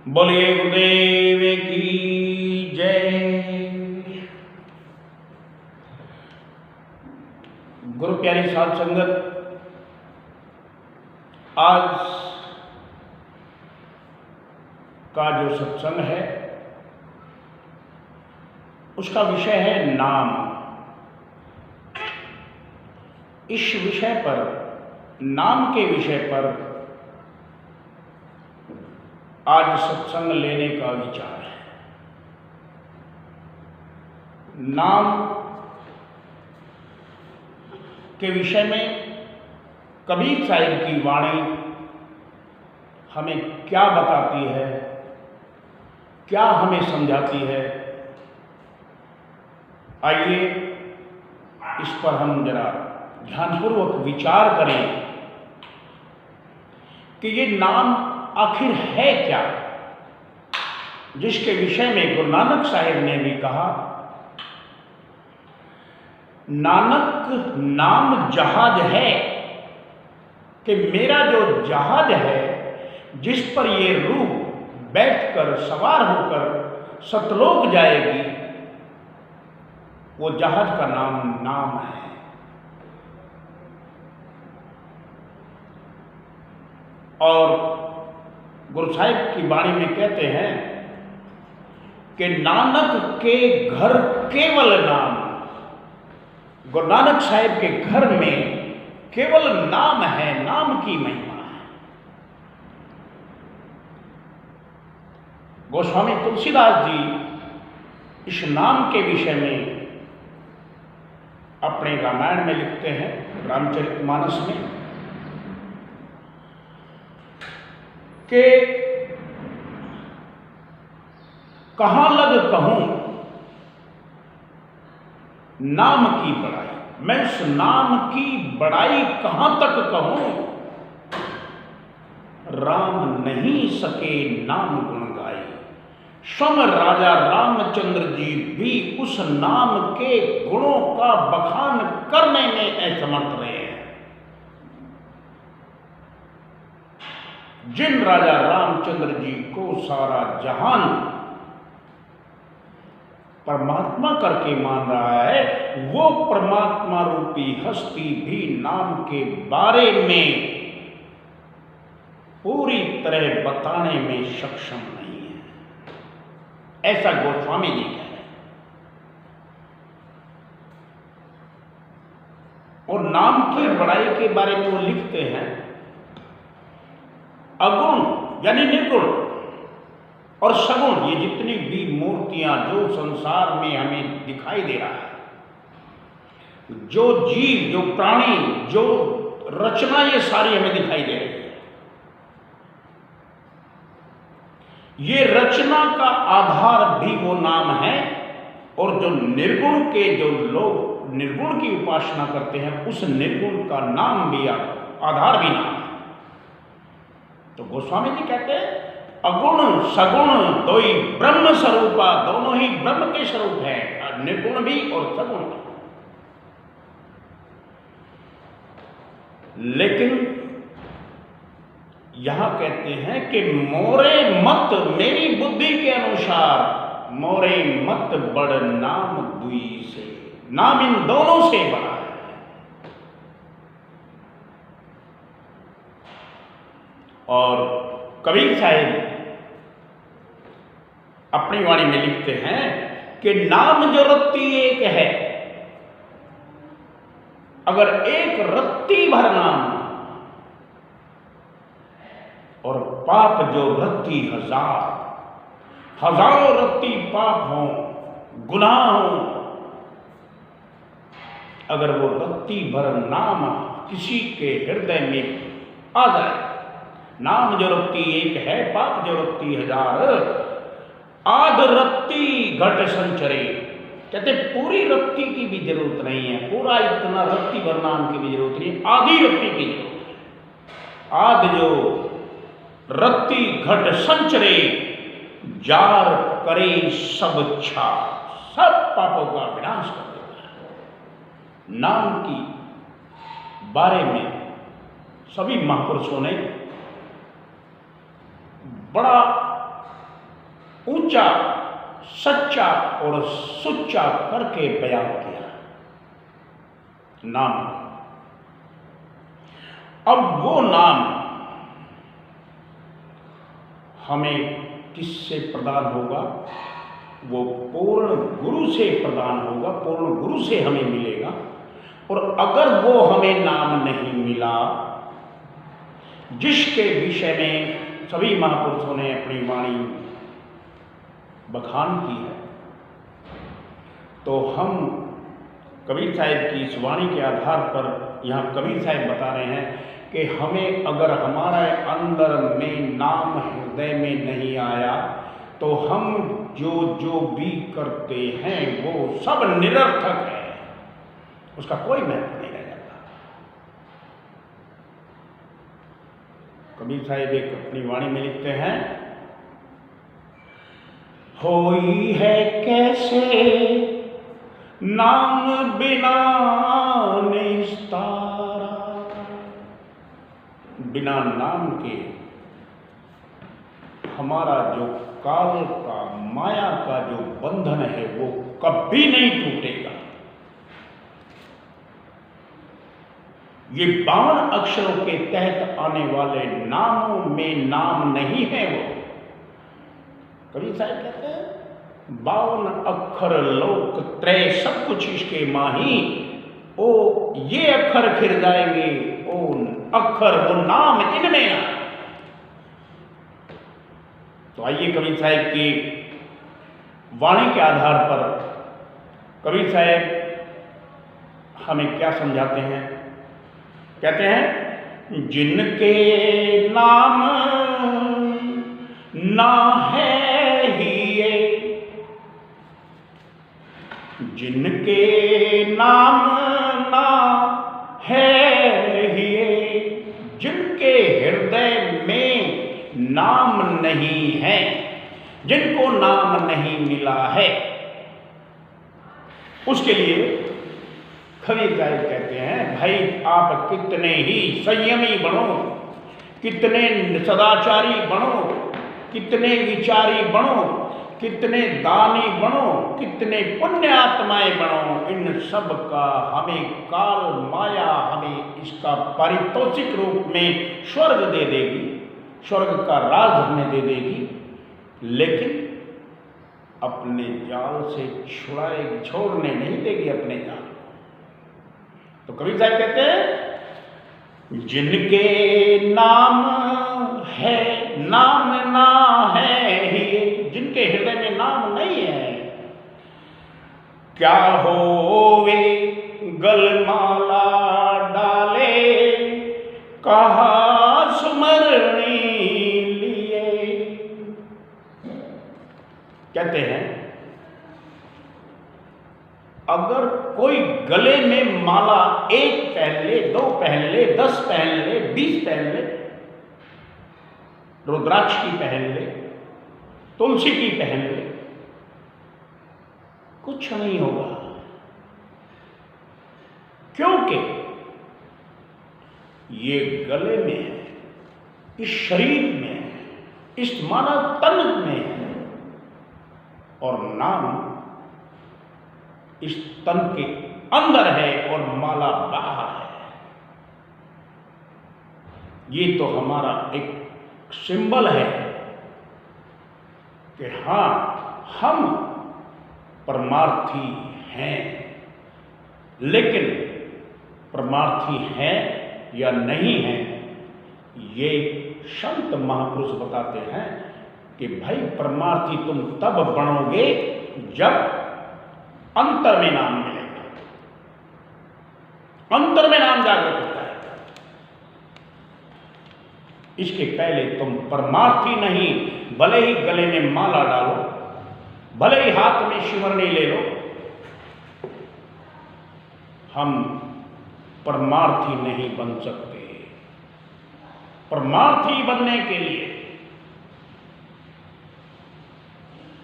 बोलिए गुरुदेव की जय। गुरु प्यारी साध संगत, आज का जो सत्संग है उसका विषय है नाम। इस विषय पर, नाम के विषय पर आज सत्संग लेने का विचार है। नाम के विषय में कबीर साहिब की वाणी हमें क्या बताती है, क्या हमें समझाती है, आइए इस पर हम जरा ध्यानपूर्वक विचार करें कि ये नाम आखिर है क्या, जिसके विषय में गुरु नानक साहिब ने भी कहा, नानक नाम जहाज है, कि मेरा जो जहाज है जिस पर ये रूह बैठकर सवार होकर सतलोक जाएगी, वो जहाज का नाम है। और गुरु साहिब की वाणी में कहते हैं कि नानक के घर केवल नाम। गुरु नानक साहिब के घर में केवल नाम है, नाम की महिमा है। गोस्वामी तुलसीदास जी इस नाम के विषय में अपने रामायण में लिखते हैं, रामचरितमानस में, कि कहां लग कहूं नाम की बड़ाई, मैं उस नाम की बड़ाई कहां तक कहूं, राम नहीं सके नाम गुण गाई। स्वयं राजा रामचंद्र जी भी उस नाम के गुणों का बखान करने में असमर्थ रहे हैं। जिन राजा रामचंद्र जी को सारा जहान परमात्मा करके मान रहा है, वो परमात्मा रूपी हस्ती भी नाम के बारे में पूरी तरह बताने में सक्षम नहीं है, ऐसा गोस्वामी जी कह रहे हैं। और नाम की बड़ाई के बारे में वो लिखते हैं, अगुण यानी निर्गुण और सगुण, ये जितनी भी मूर्तियां जो संसार में हमें दिखाई दे रहा है, जो जीव, जो प्राणी, जो रचना, ये सारी हमें दिखाई दे रही है, ये रचना का आधार भी वो नाम है। और जो निर्गुण के जो लोग निर्गुण की उपासना करते हैं, उस निर्गुण का नाम भी, आधार भी नाम है। तो गोस्वामी जी कहते हैं, अगुण सगुण दोई ब्रह्म स्वरूपा, दोनों ही ब्रह्म के स्वरूप है, निर्गुण भी और सगुण भी। लेकिन यहां कहते हैं कि मोरे मत, मेरी बुद्धि के अनुसार, मोरे मत बड़ नाम दुई से, नाम इन दोनों से बड़ा है। और कबीर साहिब अपनी वाणी में लिखते हैं कि नाम जो रत्ती एक है, अगर एक रत्ती भर नाम और पाप जो रत्ती हजार, हजारों रत्ती पाप हों, गुनाह हों, अगर वो रत्ती भर नाम किसी के हृदय में आ जाए, नाम जो रत्ती एक है, पाप जो रत्ती हजार, आध रत्ती घट संचरे। कहते पूरी रत्ती की भी जरूरत नहीं है, पूरा इतना रत्ती भर नाम की भी जरूरत नहीं, आधी रत्ती की जरूरत है। आध जो रत्ती घट संचरे, जार करे सब छा, सब पापों का विनाश कर देता है। नाम की बारे में सभी महापुरुषों ने बड़ा ऊंचा, सच्चा और सुच्चा करके बयान किया। नाम, अब वो नाम हमें किससे प्रदान होगा? वो पूर्ण गुरु से प्रदान होगा, पूर्ण गुरु से हमें मिलेगा। और अगर वो हमें नाम नहीं मिला, जिसके विषय में सभी महापुरुषों ने अपनी वाणी बखान की है, तो हम कबीर साहब की इस वाणी के आधार पर यहाँ कबीर साहब बता रहे हैं कि हमें अगर हमारे अंदर में नाम हृदय में नहीं आया तो हम जो जो भी करते हैं वो सब निरर्थक है, उसका कोई महत्व नहीं रह जाता। कबीर साहब एक अपनी वाणी में लिखते हैं, होई है कैसे नाम बिना निस्तारा, बिना नाम के हमारा जो काल का, माया का जो बंधन है वो कभी नहीं टूटेगा। ये 52 अक्षरों के तहत आने वाले नामों में नाम नहीं है वो। कबीर साहब कहते हैं 52 अक्षर लोक त्रय सब कुछ इसके माही, ओ ये अक्षर खिर जाएंगे, ओ अक्षर वो नाम इनमें ना। तो आइए कबीर साहब की वाणी के आधार पर कबीर साहब हमें क्या समझाते हैं। कहते हैं, जिनके नाम ना है ही ये, जिनके नाम ना है ही ये, जिनके हृदय में नाम नहीं है, जिनको नाम नहीं मिला है, उसके लिए कबीर साहब कहते हैं, भाई आप कितने ही संयमी बनो, कितने सदाचारी बनो, कितने विचारी बनो, कितने दानी बनो, कितने पुण्य आत्माएं बनो, इन सब का हमें काल माया हमें इसका पारितोषिक रूप में स्वर्ग दे देगी, स्वर्ग का राज हमें दे देगी, लेकिन अपने जाल से छुड़ाएगी, छोड़ने नहीं देगी अपने जाल। तो कबीर साहब कहते हैं, जिनके नाम है, नाम ना है ही, जिनके हृदय में नाम नहीं है, क्या होवे गलमाला डाले, कहा सुमरणी लिए। कहते हैं, अगर कोई गले में माला 1 पहन ले, 2 पहन ले, 10 पहन ले, 20 पहन ले, रुद्राक्ष की पहन ले, तुलसी की पहन ले, कुछ नहीं होगा, क्योंकि ये गले में है, इस शरीर में है, इस मानव तन में है, और नाम इस तन के अंदर है और माला बाहर है। ये तो हमारा एक सिंबल है कि हाँ, हम परमार्थी हैं, लेकिन परमार्थी हैं या नहीं हैं, ये संत महापुरुष बताते हैं कि भाई परमार्थी तुम तब बनोगे जब अंतर में नाम मिलेगा, अंतर में नाम जागृत होता है। इसके पहले तुम परमार्थी नहीं, भले ही गले में माला डालो, भले ही हाथ में शिवरणी ले लो, हम परमार्थी नहीं बन सकते। परमार्थी बनने के लिए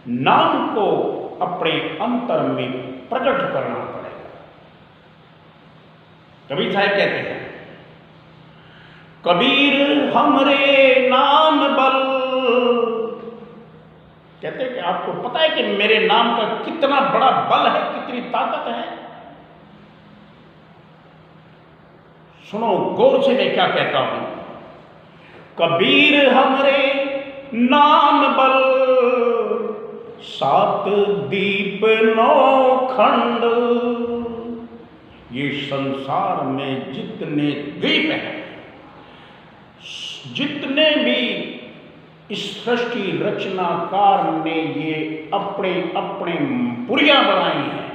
नाम को अपने अंतर में प्रकट करना पड़ेगा। कबीर साहब कहते हैं, कबीर हमरे नाम बल, कहते हैं कि आपको पता है कि मेरे नाम का कितना बड़ा बल है, कितनी ताकत है। सुनो गौर से मैं क्या कहता हूं। कबीर हमरे नाम बल, 7 दीप 9 खंड। ये संसार में जितने द्वीप हैं, जितने भी इस सृष्टि रचनाकार ने ये अपने अपने पुरियां बनाई हैं,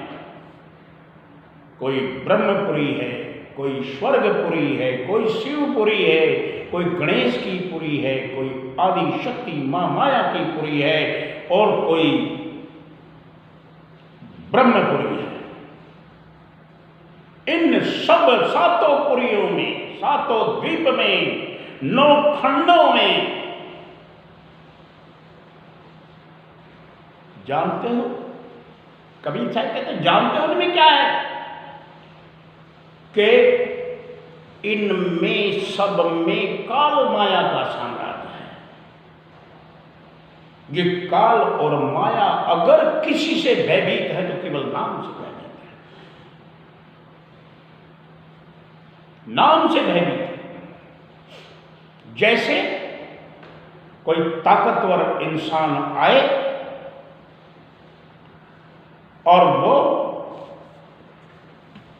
कोई ब्रह्मपुरी है, कोई स्वर्गपुरी है, कोई शिवपुरी है, कोई गणेश की पुरी है, कोई आदि शक्ति मां माया की पुरी है, और कोई ब्रह्मपुरी है। इन सब 7 पुरियों में, 7 द्वीप में, 9 खंडों में जानते हो, कबीर साहब कहते हैं जानते हो उनमें क्या है कि इनमें सब में काल माया का साम्राज्य है। ये काल और माया अगर किसी से भयभीत है तो केवल नाम से भयभीत है, नाम से भयभीत है। जैसे कोई ताकतवर इंसान आए और वो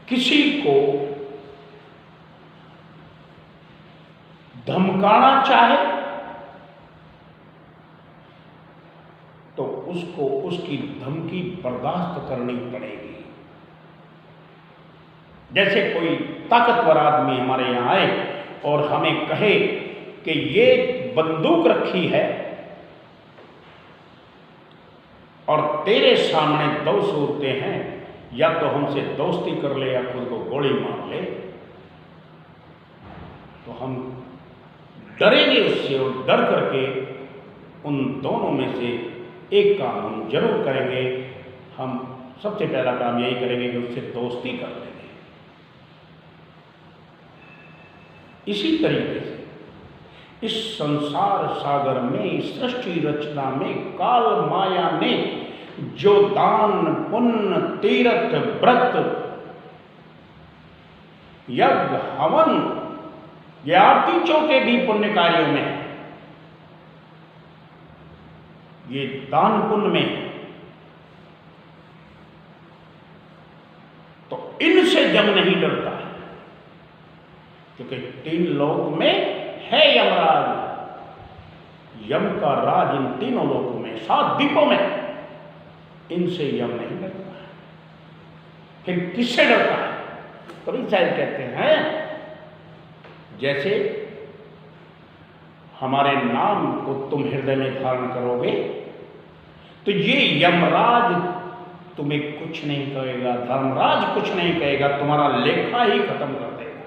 किसी को धमकाना चाहे तो उसको उसकी धमकी बर्दाश्त करनी पड़ेगी। जैसे कोई ताकतवर आदमी हमारे यहां आए और हमें कहे कि ये बंदूक रखी है और तेरे सामने 2 सूरतें हैं, या तो हमसे दोस्ती कर ले या खुद को गोली मार ले, तो हम डरेंगे उससे, और डर करके उन दोनों में से एक काम हम जरूर करेंगे। हम सबसे पहला काम यही करेंगे कि उससे दोस्ती कर लेंगे। इसी तरीके से इस संसार सागर में, इस सृष्टि रचना में काल माया ने जो दान पुण्य तीर्थ व्रत यज्ञ हवन ये आरती चौके भी पुण्य कार्यों में है, ये दान पुण्य में है, तो इनसे जम नहीं डरता है, क्योंकि 3 लोक में है यमराज। यम का राज इन 3 लोकों में, 7 द्वीपों में, इनसे यम नहीं डरता है। फिर किससे डरता है? कबीर साहब कहते हैं जैसे हमारे नाम को तुम हृदय में धारण करोगे तो ये यमराज तुम्हें कुछ नहीं कहेगा, धर्मराज कुछ नहीं कहेगा, तुम्हारा लेखा ही खत्म कर देगा।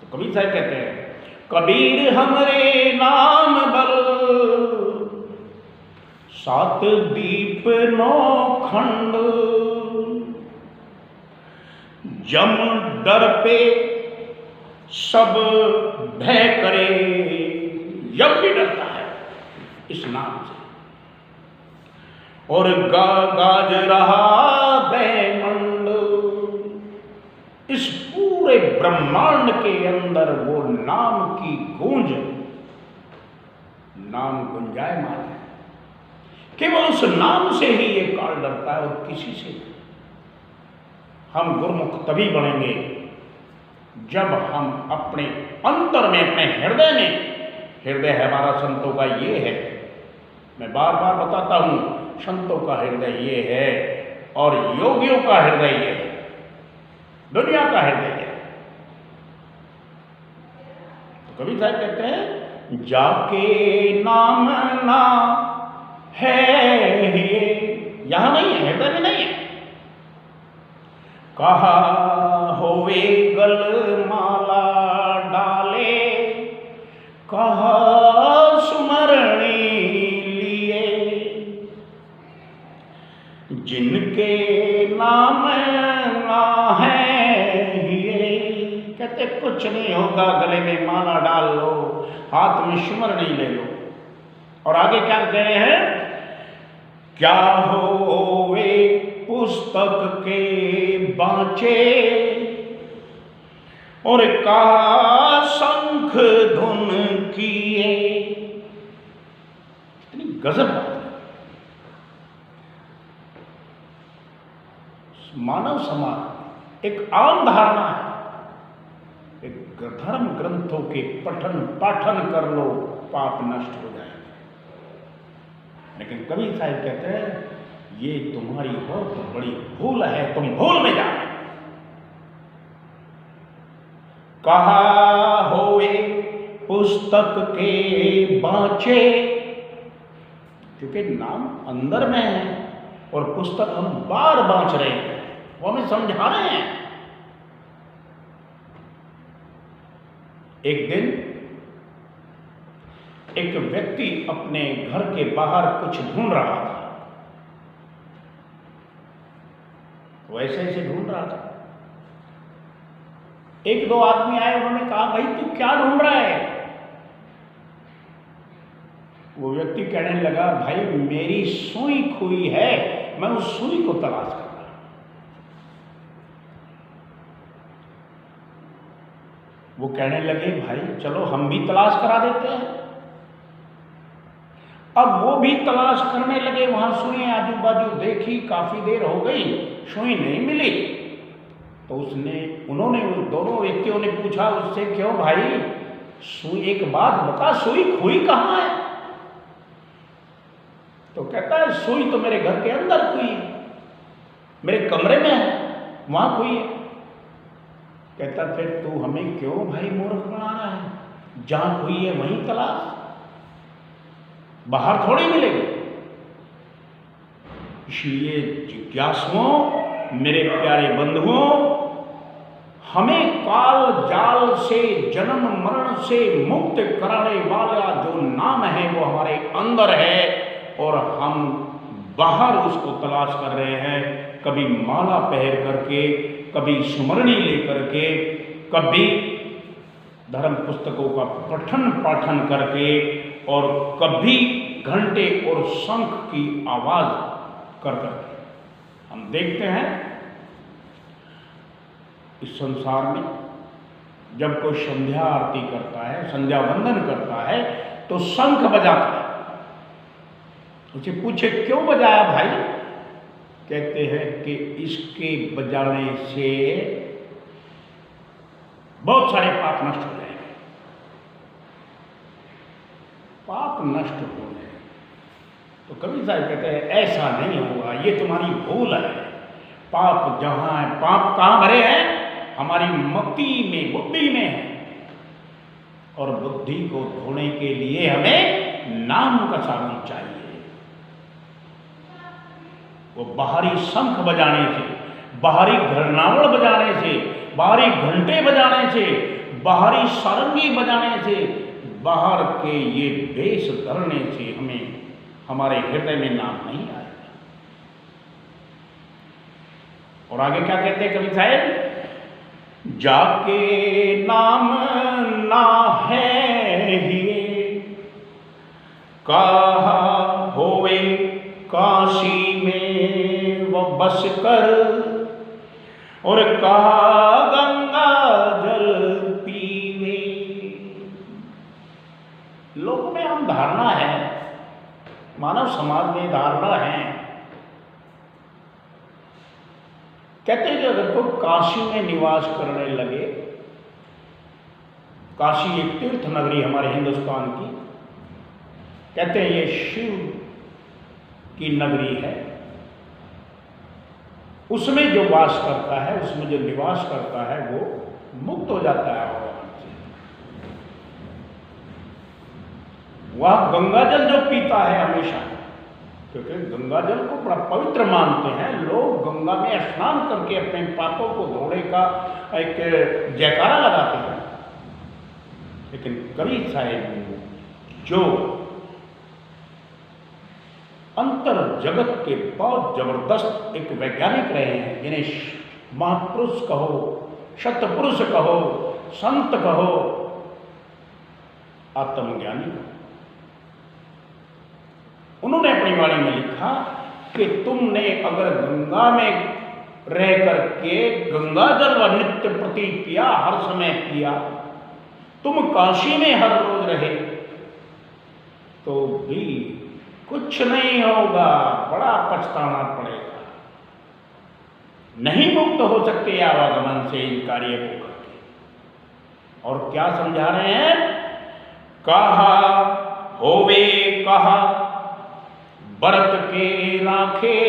तो कबीर साहब कहते हैं कबीर हमरे नाम बल, 7 दीप 9 खंड। जम डर पे सब भय करे, यम भी डरता है इस नाम से, और गाज रहा बैमंड। इस पूरे ब्रह्मांड के अंदर वो नाम की गूंज, नाम गुंजायमान है। केवल उस नाम से ही ये काल डरता है और किसी से नहीं। हम गुरुमुख तभी बनेंगे जब हम अपने अंतर में, अपने हृदय में, हृदय हमारा संतों का ये है, मैं बार बार बताता हूं, संतों का हृदय ये है और योगियों का हृदय ये है, दुनिया का हृदय है। तो कबीर साहब कहते हैं जाके नाम ना है ये, यहां नहीं है, हृदय में नहीं है। कहा होवे गल माला डाले, कहा सुमरणी लिए, जिनके नाम ना है ये। कहते कुछ नहीं होगा, गले में माला डाल लो, हाथ में सुमरणी ले लो, और आगे क्या कह रहे हैं, क्या होवे पुस्तक के बाँचे और का शंख धुन किए। इतनी गजब बात है। मानव समाज एक आम धारणा है, एक धर्म ग्रंथों के पठन पाठन कर लो पाप नष्ट हो जाएंगे। लेकिन कबीर साहब कहते हैं ये तुम्हारी बहुत बड़ी भूल है, तुम भूल में जा रहे। कहा होए पुस्तक के बाँचे, क्योंकि नाम अंदर में है और पुस्तक हम बार बाँच रहे हैं, वो हमें समझा रहे हैं। एक दिन एक व्यक्ति अपने घर के बाहर कुछ ढूंढ रहा था, वो ऐसे ऐसे ढूंढ रहा था। एक दो आदमी आए, उन्होंने कहा भाई तू क्या ढूंढ रहा है? वो व्यक्ति कहने लगा भाई मेरी सुई खोई है, मैं उस सुई को तलाश कर रहा हूं। वो कहने लगे भाई चलो हम भी तलाश करा देते हैं। अब वो भी तलाश करने लगे, वहां सुई आजू बाजू देखी, काफी देर हो गई, सुई नहीं मिली। तो उन्होंने उन दोनों व्यक्तियों ने पूछा उससे, क्यों भाई सुई, एक बात बता सुई खोई कहां है? तो कहता है सुई तो मेरे घर के अंदर खोई है, मेरे कमरे में है, वहां खोई है। कहता फिर तू हमें क्यों भाई मूर्ख बना रहा है? जहां खोई है वहीं तलाश, बाहर थोड़ी मिलेगी। इसलिए जिज्ञासुओं, मेरे प्यारे बंधुओं, हमें काल जाल से, जन्म मरण से मुक्त कराने वाला जो नाम है वो हमारे अंदर है और हम बाहर उसको तलाश कर रहे हैं। कभी माला पहन करके, कभी सुमरणी लेकर के, कभी धर्म पुस्तकों का पठन पाठन करके, और कभी घंटे और शंख की आवाज कर करके। हम देखते हैं इस संसार में जब कोई संध्या आरती करता है, संध्या वंदन करता है, तो शंख बजाता है। उसे पूछे क्यों बजाया भाई? कहते हैं कि इसके बजाने से बहुत सारे पाप नष्ट हो जाएंगे। पाप नष्ट हो जाए तो कबीर साहब कहते हैं ऐसा नहीं होगा, ये तुम्हारी भूल है। पाप जहां है, पाप कहां भरे हैं? हमारी मति में, बुद्धि में है। और बुद्धि को धोने के लिए हमें नाम का साबुन चाहिए। वो बाहरी शंख बजाने से, बाहरी घरनावड़ बजाने से, बाहरी घंटे बजाने से, बाहरी सारंगी बजाने से, बाहर के ये वेश धरने से हमें हमारे हृदय में नाम नहीं आएगा। और आगे क्या कहते हैं कवि साहब? जाके नाम ना है ही कहा होवे काशी में वो बस कर, और कहा गंगा जल पीवे। लोगों में हम धारणा है, मानव समाज में धारणा है, कहते हैं कि अगर कोई काशी में निवास करने लगे, काशी एक तीर्थ नगरी हमारे हिंदुस्तान की, कहते हैं ये शिव की नगरी है, उसमें जो वास करता है, उसमें जो निवास करता है वो मुक्त हो जाता है भगवान से। वह गंगा जल जो पीता है हमेशा, क्योंकि गंगा जल को बड़ा पवित्र मानते हैं लोग, गंगा में स्नान करके अपने पापों को धोने का एक जयकारा लगाते हैं। लेकिन कबीर साहब जो अंतर जगत के बहुत जबरदस्त एक वैज्ञानिक रहे हैं, जिन्हें महापुरुष कहो, शतपुरुष कहो, संत कहो, आत्मज्ञानी कहो, उन्होंने अपनी वाणी में लिखा कि तुमने अगर गंगा में रह करके गंगा जल व नित्य प्रति किया, हर समय किया, तुम काशी में हर रोज रहे तो भी कुछ नहीं होगा, बड़ा पछताना पड़ेगा। नहीं मुक्त हो सकते आवागमन से इन कार्य को करके। और क्या समझा रहे हैं? कहा होवे कहा बरत के राखे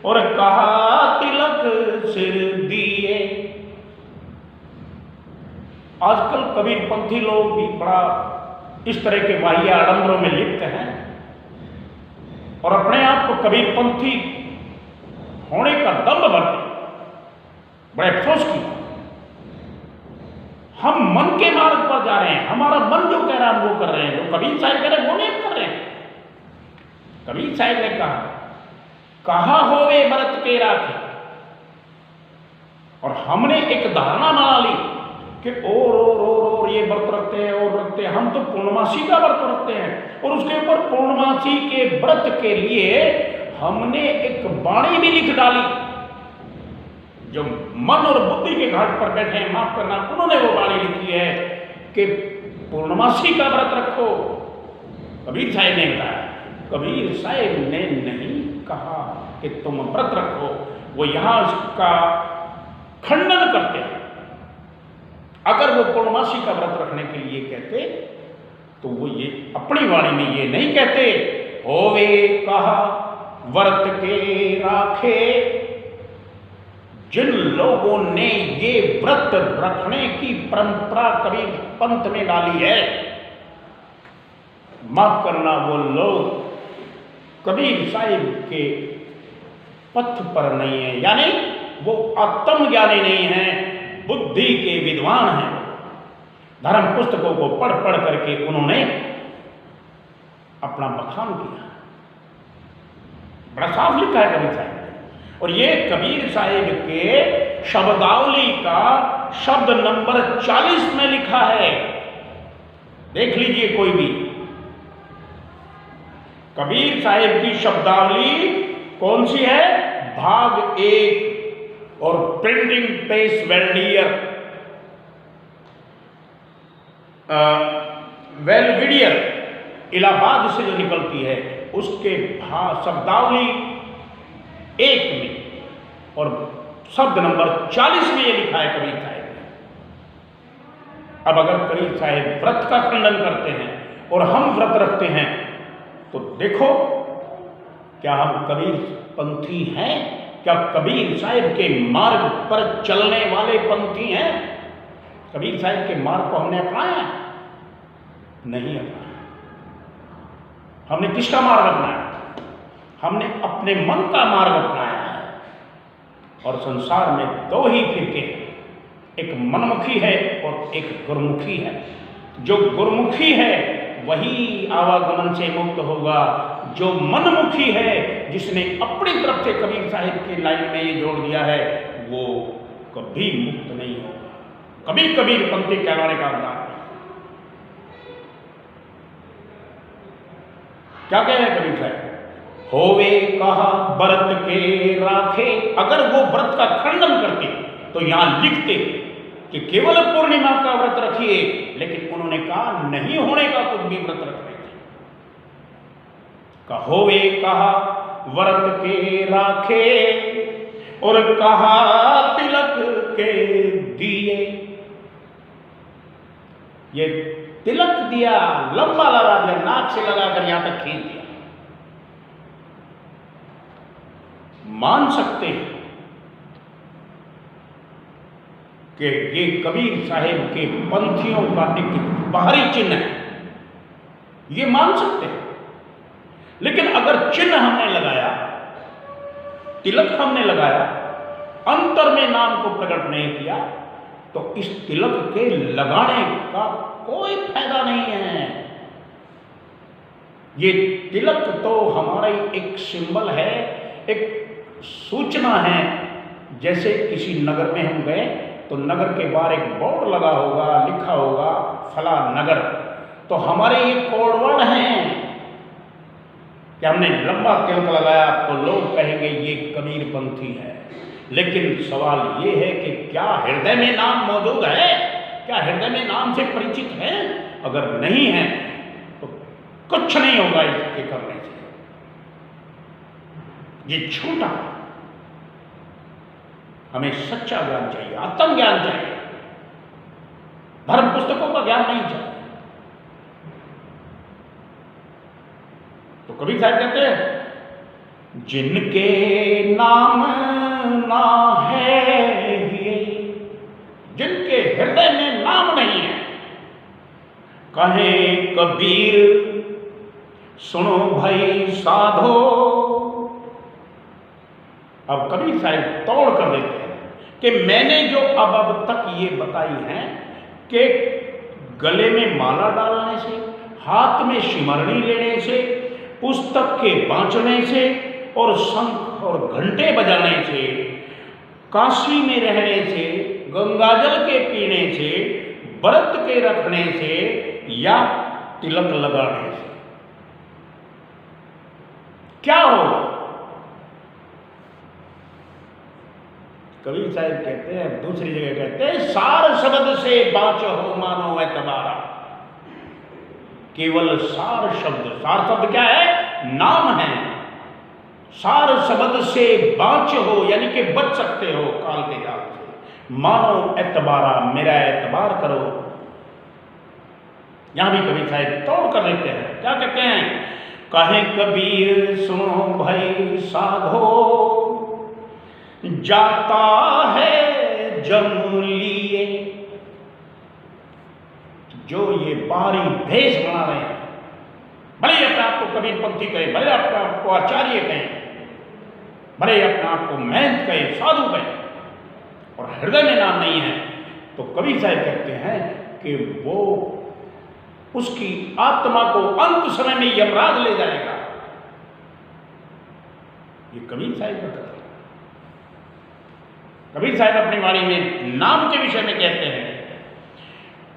और कहा तिलक सिर दिए। आजकल कबीरपंथी लोग भी बड़ा इस तरह के बाह्य आडंबरों में लिप्त हैं और अपने आप को कबीरपंथी होने का दम्भ भरते। बड़े अफसोस की हम मन के मार्ग पर जा रहे हैं, हमारा मन जो कह रहा है वो कर रहे हैं, जो कबीर साहिब कह रहे हैं वो नहीं कर रहे हैं। कबीर साहिब ने कहा होवे बरत के राखे, और हमने एक धारणा बना ली कि और ये व्रत रखते हैं और रखते हैं। हम तो पूर्णमासी का व्रत रखते हैं और उसके ऊपर पूर्णमासी के व्रत के लिए हमने एक वाणी भी लिख डाली। जो मन और बुद्धि के घाट पर बैठे हैं, माफ करना, उन्होंने वो वाणी लिखी है कि पूर्णमासी का व्रत रखो। कबीर साहिब ने बताया, कबीर साहिब ने नहीं कहा कि तुम व्रत रखो, वो यहां उसका खंडन करते हैं। अगर वो पूर्णमासी का व्रत रखने के लिए कहते तो वो ये अपनी वाणी में ये नहीं कहते होवे कहा व्रत के राखे। जिन लोगों ने ये व्रत रखने की परंपरा कबीर पंथ में डाली है, माफ करना, वो लोग कबीर साहिब के पथ पर नहीं है, यानी वो आत्मज्ञानी नहीं है, बुद्धि के विद्वान हैं। धर्म पुस्तकों को पढ़ पढ़ करके उन्होंने अपना बखान किया। बड़ा साफ लिखा है कबीर साहिब ने। और ये कबीर साहिब के शब्दावली का शब्द नंबर 40 में लिखा है, देख लीजिए कोई भी। कबीर साहिब की शब्दावली कौन सी है? भाग 1 और प्रिंटिंग प्रेस वेल्डियर वेलविडियर इलाहाबाद से जो निकलती है, उसके शब्दावली 1 में और शब्द नंबर 40 में ये लिखा है कबीर साहिब ने। अब अगर कबीर साहिब व्रत का खंडन करते हैं और हम व्रत रखते हैं तो देखो, क्या हम कबीर पंथी हैं? क्या कबीर साहिब के मार्ग पर चलने वाले पंथी हैं? कबीर साहिब के मार्ग को हमने अपनाया? नहीं अपनाया। हमने किसका मार्ग अपनाया? हमने अपने मन का मार्ग अपनाया है। और संसार में 2 ही फिरके हैं, एक मनमुखी है और एक गुरमुखी है। जो गुरमुखी है वही आवागमन से मुक्त होगा। जो मनमुखी है, जिसने अपनी तरफ से कबीर साहिब के लाइन में ये जोड़ दिया है, वो कभी मुक्त नहीं होगा, कभी कबीर पंथी कहलाने का हकदार नहीं। क्या कह रहे हैं कबीर साहिब? होवे कहा व्रत के राखे। अगर वो व्रत का खंडन करते तो यहां लिखते कि केवल पूर्णिमा का व्रत रखिए, लेकिन उन्होंने कहा नहीं होने का कुछ भी व्रत रखने थे। कहोवे कहा व्रत के राखे और कहा तिलक के दिए। ये तिलक दिया, लंबा लगा दिया, नाक से लगाकर यहां तक खींच दिया। मान सकते हैं कि ये कबीर साहिब के पंथियों का एक बाहरी चिन्ह है, ये मान सकते हैं। लेकिन अगर चिन्ह हमने लगाया, तिलक हमने लगाया, अंतर में नाम को प्रकट नहीं किया, तो इस तिलक के लगाने का कोई फायदा नहीं है। ये तिलक तो हमारा एक सिंबल है, एक सूचना है। जैसे किसी नगर में हम गए तो नगर के बाहर एक बोर्ड लगा होगा, लिखा होगा फला नगर, तो हमारे ये कोड वर्ड हैं। कि हमने लंबा तिलक लगाया तो लोग कहेंगे ये कबीरपंथी है। लेकिन सवाल ये है कि क्या हृदय में नाम मौजूद है? क्या हृदय में नाम से परिचित है? अगर नहीं है तो कुछ नहीं होगा इसके करने से। ये झूठा। हमें सच्चा ज्ञान चाहिए, आत्मज्ञान चाहिए, धर्म पुस्तकों का ज्ञान नहीं चाहिए। तो कबीर साहब कहते हैं जिनके नाम ना है, जिनके हृदय में नाम नहीं है, कहे कबीर सुनो भाई साधो। अब कबीर साहब तोड़ कर देते हैं कि मैंने जो अब तक ये बताई है कि गले में माला डालने से, हाथ में सिमरनी लेने से, पुस्तक के बांचने से और शंख और घंटे बजाने से, काशी में रहने से, गंगाजल के पीने से, व्रत के रखने से या तिलक लगाने से क्या होगा? कबीर साहब कहते हैं, दूसरी जगह कहते हैं सार शब्द से बाँचो मानो एतबारा। केवल सार शब्द, सार शब्द क्या है? नाम है। सार शब्द से बाँच हो यानी कि बच सकते हो काल के जाल से। मानो एतबारा, मेरा एतबार करो। यहां भी कबीर साहब तोड़ कर देते हैं, क्या कहते हैं? कहे कबीर सुनो भाई साधो, जाता है जम लिए। जो ये बाहरी भेष बना रहे हैं, भले अपने आप को कबीरपंथी कहे, भले अपने आप को आचार्य कहें, भले अपने आप को महंत कहे, साधु कहे, और हृदय में नाम नहीं है, तो कबीर साहब कहते हैं कि वो उसकी आत्मा को अंत समय में यमराज ले जाएगा। ये कबीर साहब का कथन। कबीर साहब अपनी वाणी में नाम के विषय में कहते हैं,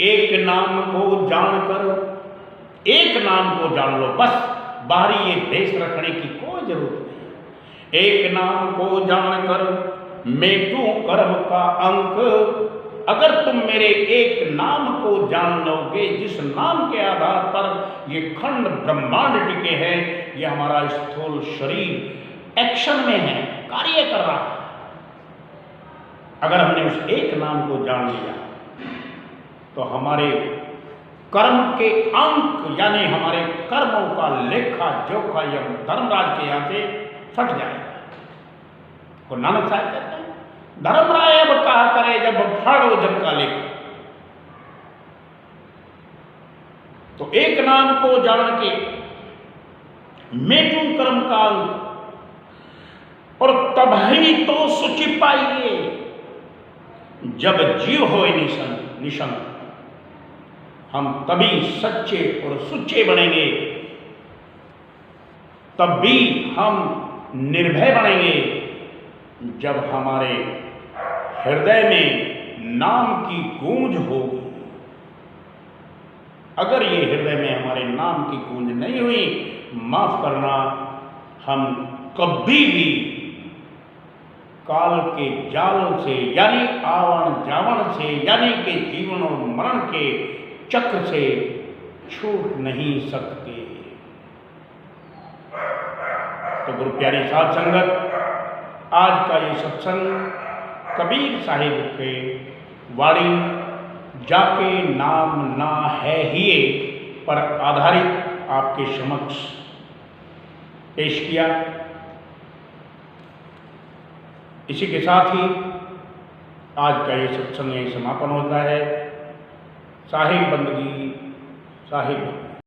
एक नाम को जानकर, एक नाम को जान लो, बस बाहरी ये भेष रखने की कोई जरूरत नहीं। एक नाम को जानकर मेटू कर्म का अंक। अगर तुम मेरे एक नाम को जान लोगे, जिस नाम के आधार पर ये खंड ब्रह्मांड टिके हैं, ये हमारा स्थूल शरीर एक्शन में है, कार्य कर रहा है, अगर हमने उस एक नाम को जान लिया तो हमारे कर्म के अंक यानी हमारे कर्मों का लेखा जोखा यह धर्मराज के यहां से फट जाएगा। तो नानक साहब कहते हैं, धर्मराय अब कहा करे जब फाड़ो जब का लेखा। तो एक नाम को जान के मेटू कर्म का अंक, और तब ही तो सुचि पाइए जब जीव होए निशंक। हम तभी सच्चे और सुच्चे बनेंगे, तब भी हम निर्भय बनेंगे जब हमारे हृदय में नाम की गूंज होगी। अगर ये हृदय में हमारे नाम की गूंज नहीं हुई, माफ करना, हम कभी भी काल के जाल से यानी आवण जावण से यानी कि जीवन और मरण के चक्र से छूट नहीं सकते। तो गुरु प्यारी साध संगत, आज का ये सत्संग कबीर साहिब के वाणी जाके नाम ना है ही पर आधारित आपके समक्ष पेश किया। इसी के साथ ही आज का ये सत्संग समापन होता है। साहिब बंदगी, साहिब